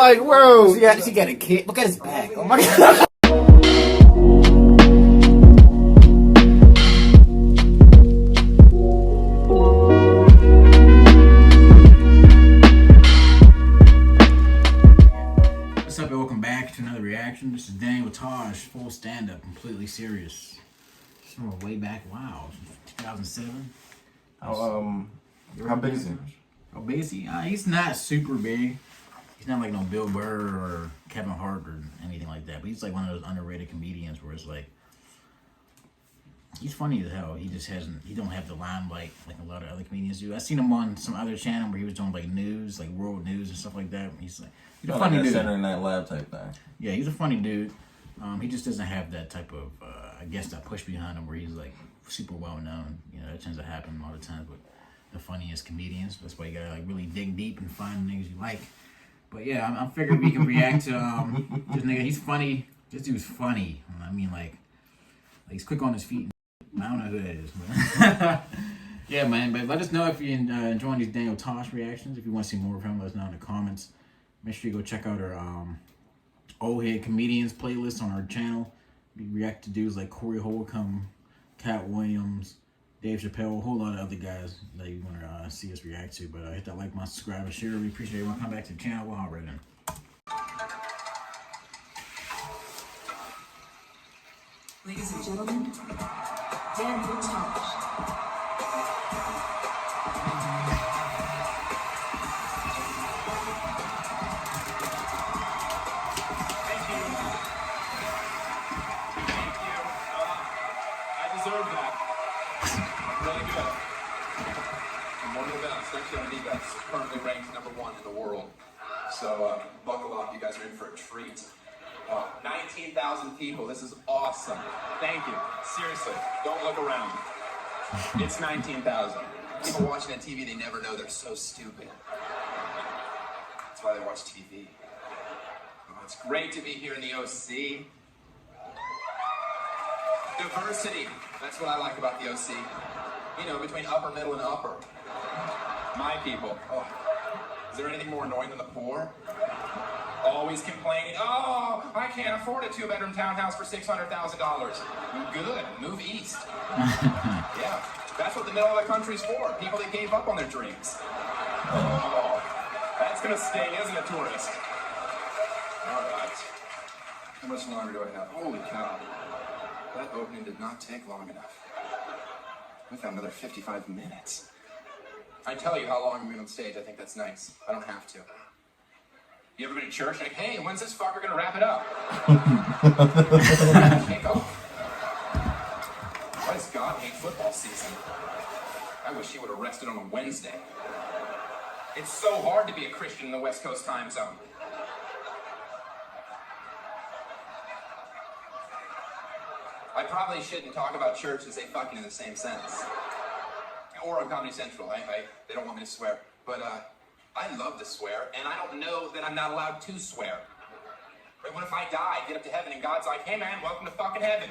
like, bro, yeah, she got a kid. Look at his back. Oh my god. What's up, and welcome back to another reaction. This is Daniel Tosh, full stand-up, completely serious. This one way back, wow, 2007. How big is he? How big is he? He's not super big. He's not like no Bill Burr or Kevin Hart or anything like that. But he's like one of those underrated comedians where it's like, he's funny as hell. He don't have the limelight like a lot of other comedians do. I seen him on some other channel where he was doing like news, like world news and stuff like that. He's a funny dude. Saturday Night Live type thing. Yeah, he's a funny dude. He just doesn't have that type of, I guess, that push behind him where he's like super well known. You know, that tends to happen a lot of times with the funniest comedians. That's why you gotta like really dig deep and find things you like. But yeah, I'm figuring we can react to this nigga. He's funny. This dude's funny. I mean, like he's quick on his feet. I don't know who that is. But yeah, man. But let us know if you're enjoying these Daniel Tosh reactions. If you want to see more of him, let us know in the comments. Make sure you go check out our old head comedians playlist on our channel. We react to dudes like Corey Holcomb, Cat Williams, Dave Chappelle, a whole lot of other guys that you want to see us react to. But hit that like, subscribe, and share. We appreciate everyone coming back to the channel. We'll hop right in. Ladies and gentlemen, Daniel Tosh. Deserve that. Really good. I'm one of the best. Actually, I'm the best. Currently ranked #1 in the world. So buckle up. You guys are in for a treat. 19,000 people. This is awesome. Thank you. Seriously, don't look around. It's 19,000. People watching on TV, they never know they're so stupid. That's why they watch TV. It's great to be here in the OC. Diversity. That's what I like about the OC. You know, between upper, middle, and upper. My people. Oh. Is there anything more annoying than the poor? Always complaining, oh, I can't afford a 2-bedroom townhouse for $600,000. Good, move east. Yeah, that's what the middle of the country's for. People that gave up on their dreams. Oh, that's gonna sting, isn't it, tourist? All right. How much longer do I have? Holy cow. That opening did not take long enough. We've got another 55 minutes. I tell you how long I'm going on stage. I think that's nice. I don't have to. You ever been to church and like, hey, when's this fucker going to wrap it up? Take off. Why does God hate football season? I wish he would have rested on a Wednesday. It's so hard to be a Christian in the West Coast time zone. I probably shouldn't talk about church and say fucking in the same sentence. Or on Comedy Central. They don't want me to swear. But I love to swear, and I don't know that I'm not allowed to swear. Right? What if I die, get up to heaven, and God's like, hey man, welcome to fucking heaven.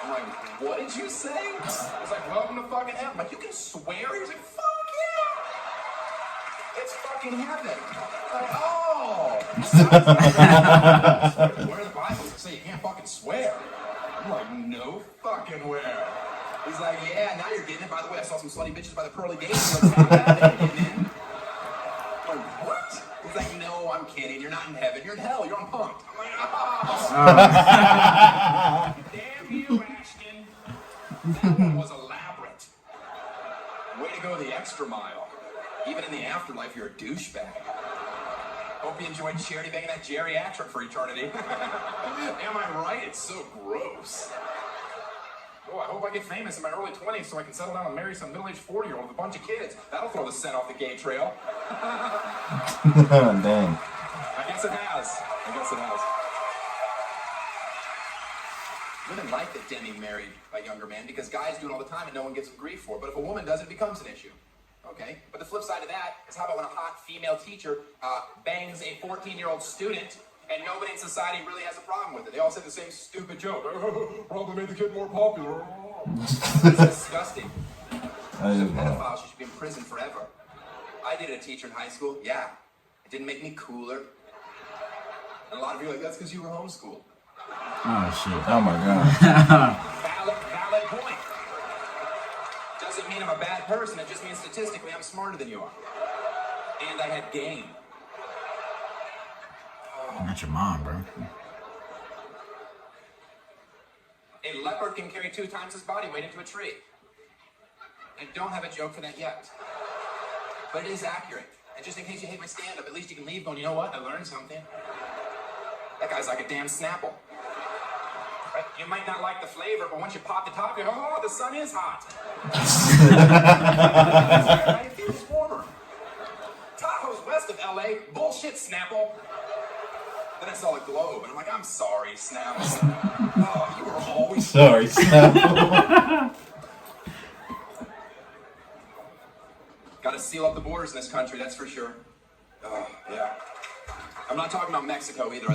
I'm like, what did you say? It's like, welcome to fucking heaven. I'm like, you can swear? He's like, fuck yeah! It's fucking heaven. I'm like, oh! Where are the Bibles that say you can't fucking swear? I'm like, no fucking where. He's like, yeah, now you're getting it. By the way, I saw some slutty bitches by the pearly gates. Like, you're getting in. I'm like, what? He's like, no, I'm kidding. You're not in heaven. You're in hell. You're on punked. I'm like, oh. Damn you, Ashton. That one was elaborate. Way to go the extra mile. Even in the afterlife, you're a douchebag. Hope you enjoyed charity banging that geriatric for eternity. Am I right? It's so gross. Oh, I hope I get famous in my early 20s so I can settle down and marry some middle-aged 40-year-old with a bunch of kids. That'll throw the scent off the gay trail. Dang. I guess it has. Women like that Demi married a younger man because guys do it all the time and no one gives them grief for it. But if a woman does, it becomes an issue. Okay, but the flip side of that is how about when a hot female teacher bangs a 14-year-old student and nobody in society really has a problem with it. They all say the same stupid joke. Probably made the kid more popular. That's disgusting. She's a pedophile. She should be in prison forever. I dated a teacher in high school. Yeah. It didn't make me cooler. And a lot of you are like, that's because you were homeschooled. Oh shit. Oh my god. Valid point. Doesn't mean I'm a bad person. It just means statistically I'm smarter than you are. And I had game. Not your mom, bro. A leopard can carry 2 times his body weight into a tree. I don't have a joke for that yet. But it is accurate. And just in case you hate my stand-up, at least you can leave going, you know what? I learned something. That guy's like a damn Snapple. Right? You might not like the flavor, but once you pop the top, you're, oh, the sun is hot. Right? It feels warmer. Tahoe's west of LA. Bullshit, Snapple. Then I saw a globe, and I'm like, I'm sorry, Snapple. Oh, you were always Sorry, Snapple. Gotta seal up the borders in this country, that's for sure. Oh, yeah. I'm not talking about Mexico either. I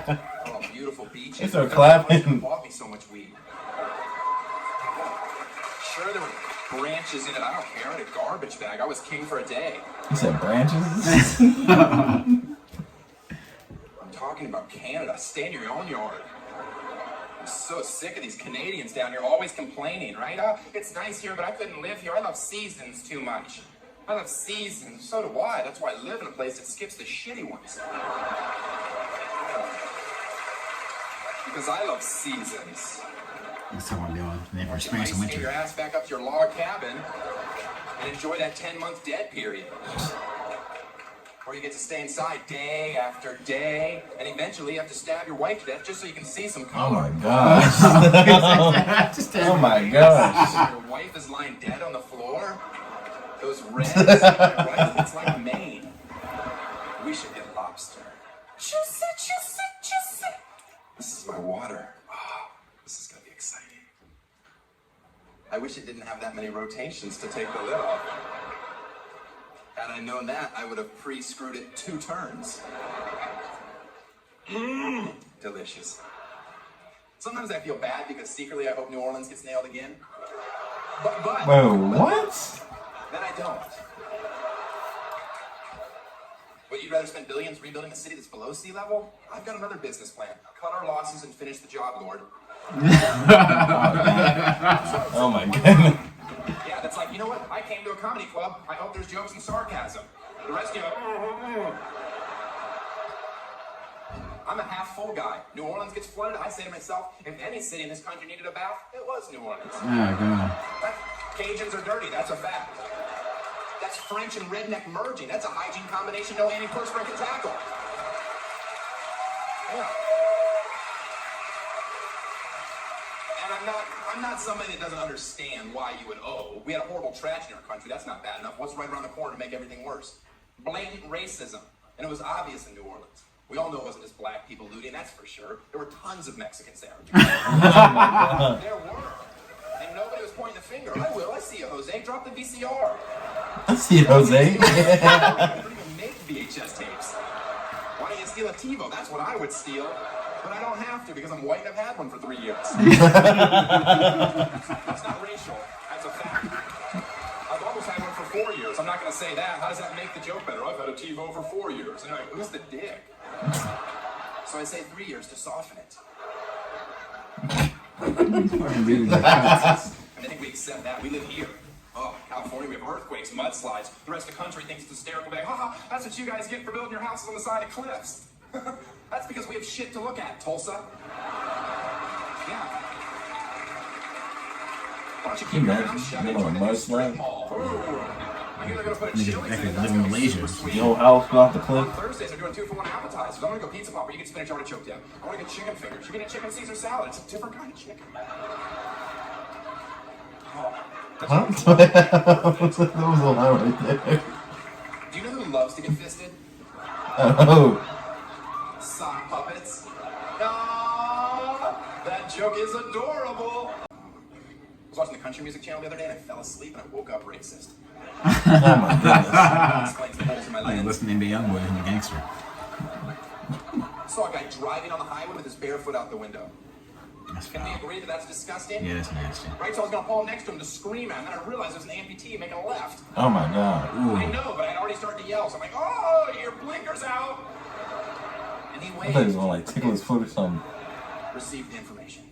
love oh, beautiful beaches. They start clapping. Bought me so much weed. Sure, there were branches in it. I don't care. I had a garbage bag. I was king for a day. You said branches? I'm talking about Canada. Stay in your own yard. I'm so sick of these Canadians down here always complaining, right? It's nice here, but I couldn't live here. I love seasons too much. I love seasons. So do I. That's why I live in a place that skips the shitty ones. Because I love seasons. That's how I'm doing. Never Nice experienced to get winter. your ass back up to your log cabin and enjoy that 10-month dead period. Where you get to stay inside day after day, and eventually you have to stab your wife to death just so you can see some Oh color. my gosh. Oh my gosh. Your wife is lying dead on the floor. Those reds on your right, it's like Maine. We should get lobster. Juicy, juicy, juicy. This is my water. Oh, this is gonna be exciting. I wish it didn't have that many rotations to take the lid off. Had I known that, I would have pre-screwed it 2 turns. Mmm, delicious. Sometimes I feel bad because secretly I hope New Orleans gets nailed again. But Whoa, what? then I don't. Would you rather spend billions rebuilding a city that's below sea level? I've got another business plan. Cut our losses and finish the job, Lord. Oh my goodness. Yeah, that's like, you know what? I came to a comedy club. I hope there's jokes and sarcasm. The rest of you, I'm a half full guy. New Orleans gets flooded. I say to myself, if any city in this country needed a bath, it was New Orleans. Oh god. Cajuns are dirty. That's a fact. That's French and redneck merging. That's a hygiene combination no antiperspirant can tackle. Yeah. And I'm not somebody that doesn't understand why you would owe. We had a horrible tragedy in our country. That's not bad enough. What's right around the corner to make everything worse? Blatant racism. And it was obvious in New Orleans. We all know it wasn't just black people looting, that's for sure. There were tons of Mexicans there. There were. And nobody was pointing the finger. I will. I see you, Jose. Drop the VCR. I see it, Jose. I don't even make VHS tapes. Why don't you steal a TiVo? That's what I would steal. But I don't have to because I'm white and I've had one for 3 years. That's not racial. That's a fact. I've almost had one for 4 years. I'm not going to say that. How does that make the joke better? I've had a TiVo for 4 years. And you're like, who's the dick? So I say 3 years to soften it. And I think we accept that. We live here. Oh, California, we have earthquakes, mudslides. The rest of the country thinks it's hysterical. Like, haha, that's what you guys get for building your houses on the side of cliffs. That's because we have shit to look at, Tulsa. Yeah. Why don't you keep your mouth shut and join the new strip mall? I hear they're going to put a Chili's in it. That's Living in gonna be Malaysia. super sweet. The whole house go off the On cliff. Thursdays, they're doing 2-for-1 appetizers. I'm gonna go pizza pop where you get spinach artichoke dip. I wanna get chicken fingers. You get a chicken Caesar salad. It's a different kind of chicken. Oh, Huh? That was a lot right there. do you know who loves to get fisted? Oh. Sock puppets. Ah, that joke is adorable. I was watching the country music channel the other day and I fell asleep and I woke up racist. Oh my goodness. Explains the holes in my Like lens. listening to Youngboy and the Gangster. Saw a guy driving on the highway with his bare foot out the window. That's Can we foul. agree that that's disgusting? Yeah, that's nasty. Right, so I was gonna pull up next to him to scream at him, and then I realized there's an amputee making a left. Oh my god. I Ooh. know, but I'd already started to yell, so I'm like, oh, your blinker's out! And he I thought he was waved. gonna like tickle his foot or something. Received the information.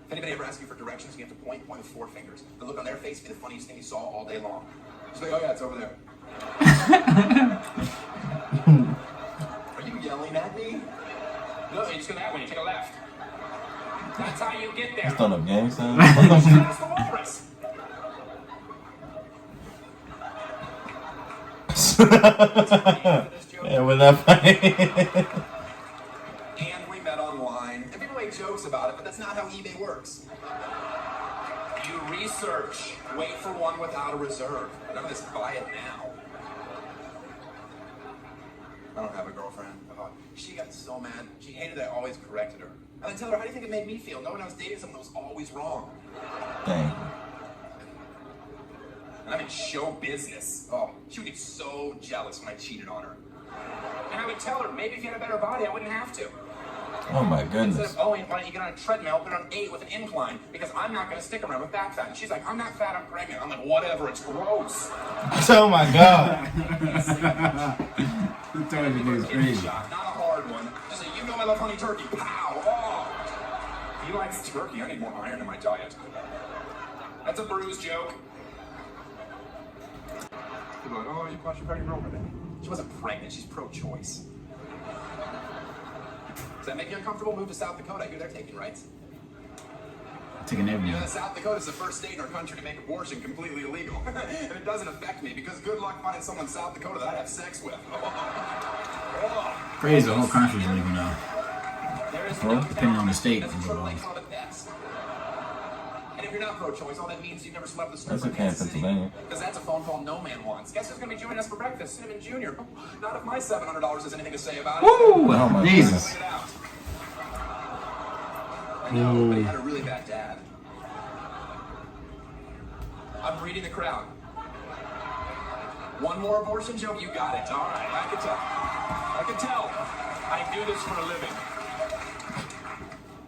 If anybody ever asks you for directions, you have to point with 4 fingers. The look on their face would be the funniest thing you saw all day long. Just like, oh yeah, it's over there. Are you yelling at me? No, you just go that way, you take a left. That's how you get there. He's throwing up gang signs. That's the walrus. Yeah, was that funny? And we met online. And people make jokes about it, but that's not how eBay works. You research, wait for one without a reserve. None of this buy it now. I don't have a girlfriend. She got so mad. She hated that I always corrected her. And I tell her, how do you think it made me feel? Knowing I was dating someone that was always wrong. Dang. And I'm in show business. Oh, she would get so jealous when I cheated on her. And I would tell her, maybe if you had a better body, I wouldn't have to. Oh my Instead goodness. of, oh, why don't you get on a treadmill, put it on 8 with an incline, because I'm not going to stick around with back fat. And she's like, I'm not fat, I'm pregnant. I'm like, whatever, it's gross. Oh my god. The Tosh is crazy. Shot, not a hard one. Just say, you know I love honey turkey. Pow! Oh! He likes turkey. I need more iron in my diet. That's a bruise joke. People are like, oh, you punch your pregnant girlfriend. She wasn't pregnant. She's pro-choice. Does that make you uncomfortable? Move to South Dakota. I hear they're taking rights. Taking You know everything. that South Dakota is the first state in our country to make abortion completely illegal. And it doesn't affect me because good luck finding someone in South Dakota that I have sex with. Oh. Crazy, the whole country's legal now. There is Well, no depending on the state, That's it's a legal. triple A test. And if you're not pro-choice, all that means you've never slept with a That's stripper in okay in Kansas City. Pennsylvania. Because that's a phone call no man wants. Guess who's going to be joining us for breakfast? Cinnamon Jr. Not if my $700 has anything to say about it. Woo! Oh my Jesus. Check it out. I know, but he had a really bad dad. I'm reading the crowd. One more abortion joke, you got it. All right, I can tell. I can tell. I do this for a living.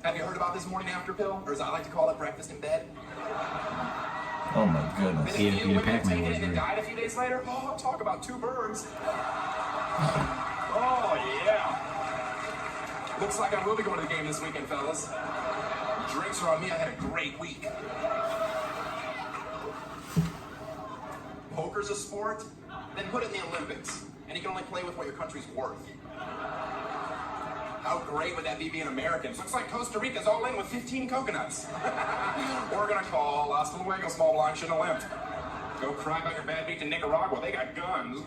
Have you heard about this morning after pill? Or as I like to call it, breakfast in bed? Oh my goodness. Then Yeah, a few yeah, women Pac-Man taken was it and great. died a few days later? Oh, talk about 2 birds. Oh, yeah. Looks like I will be going to the game this weekend, fellas. Drinks are on me. I had a great week. Poker's a sport? Then put it in the Olympics. And you can only play with what your country's worth. How great would that be being Americans? Looks like Costa Rica's all in with 15 coconuts. We're gonna call Hasta Luego, small blind, shouldn't have limped. Go cry about your bad beat to Nicaragua. They got guns.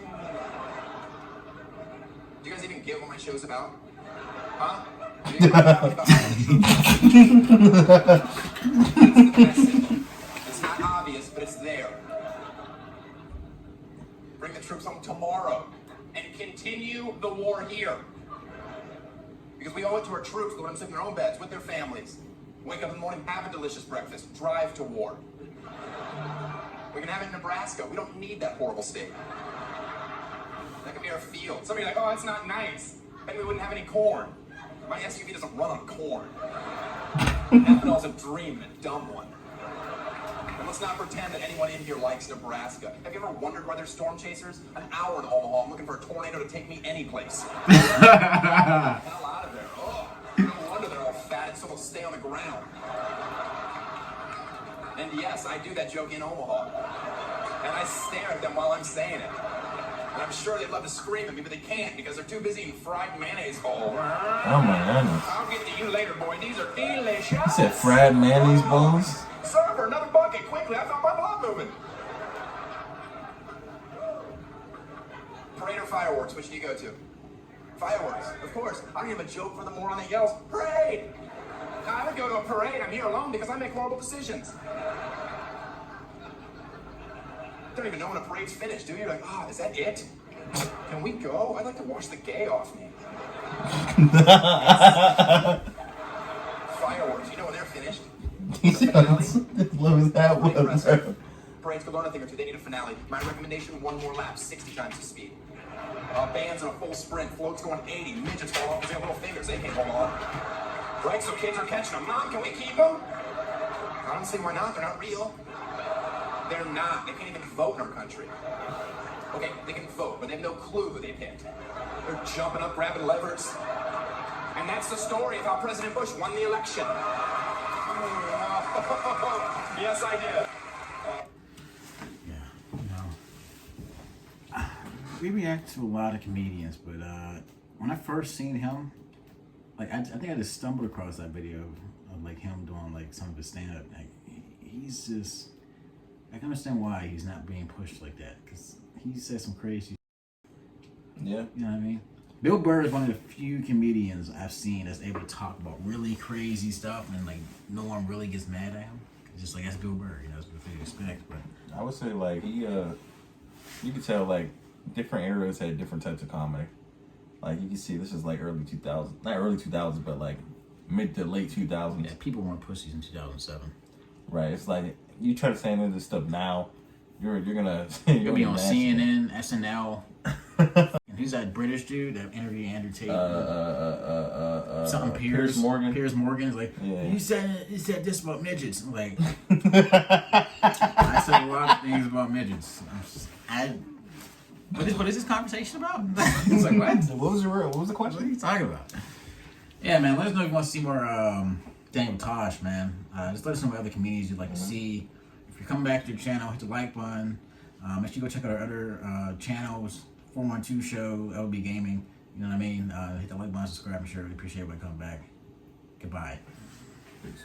Do you guys even get what my show's about? Huh? Do you know what I'm about? That's the message. It's not obvious, but it's there. Bring the troops home tomorrow and continue the war here. Because we owe it to our troops to let them sleep in their own beds with their families. Wake up in the morning, have a delicious breakfast, drive to war. We can have it in Nebraska. We don't need that horrible state. That could be our field. Some of you are like, oh, that's not nice. Maybe we wouldn't have any corn. My SUV doesn't run on corn. Ethanol's a dream and a dumb one. And let's not pretend that anyone in here likes Nebraska. Have you ever wondered why there's storm chasers? An hour in Omaha, I'm looking for a tornado to take me any place. Hell out of there. Oh, no wonder they're all fat and so they'll stay on the ground. And yes, I do that joke in Omaha. And I stare at them while I'm saying it. And I'm sure they'd love to scream at me, but they can't because they're too busy eating fried mayonnaise bowl. Oh my goodness. I'll get to you later, boy. These are delicious. You said fried mayonnaise bowls? Server, another bucket, quickly. I felt my blood moving. Parade or fireworks? Which do you go to? Fireworks, of course. I don't even have a joke for the moron that yells, parade! I would go to a parade. I'm here alone because I make horrible decisions. Don't even know when a parade's finished, do you? You're like, is that it? Can we go? I'd like to wash the gay off me. Fireworks, you know when they're finished? What was that one, bro? parade's go on a thing or two. They need a finale. My recommendation, 1 more lap, 60 times the speed. Bands in a full sprint, floats going 80, midgets fall off with their little fingers, they can't hold on. Right, so kids are catching them. Mom, can we keep them? I don't see why not, they're not real. They're not, they can't even vote in our country. Okay, they can vote, but they have no clue who they picked. They're jumping up, grabbing levers. And that's the story of how President Bush won the election. Yes, I did. We react to a lot of comedians, but when I first seen him, like I think I just stumbled across that video of like him doing like some of his stand-up. Like he's just, I can understand why he's not being pushed like that, because he said some crazy. Yeah. You know what I mean? Bill Burr is one of the few comedians I've seen that's able to talk about really crazy stuff and like no one really gets mad at him. It's just like, that's Bill Burr, you know, that's what you expect. But I would say like he, you could tell like different eras had different types of comedy. Like you can see this is like early 2000s, not early 2000s, but like mid to late 2000s. yeah, people weren't pussies in 2007. Right. It's like you try to stand into this stuff now, you're gonna You'll be on CNN, SNL. And who's that British dude that interviewed Andrew Tate? Something Piers Morgan. Piers Morgan is like, Yeah. you said this about midgets. I'm like, I said a lot of things about midgets. What is this conversation about? It's like, what? What was the What are question? you talking about? Yeah, man. Let us know if you want to see more Daniel Tosh, man. Just let us know what other comedians you'd like to see. If you're coming back to the channel, hit the like button. Make sure you go check out our other channels. 412 Show, LB Gaming. You know what I mean? Hit the like button, subscribe. I'm sure really appreciate everybody coming back. Goodbye. Peace.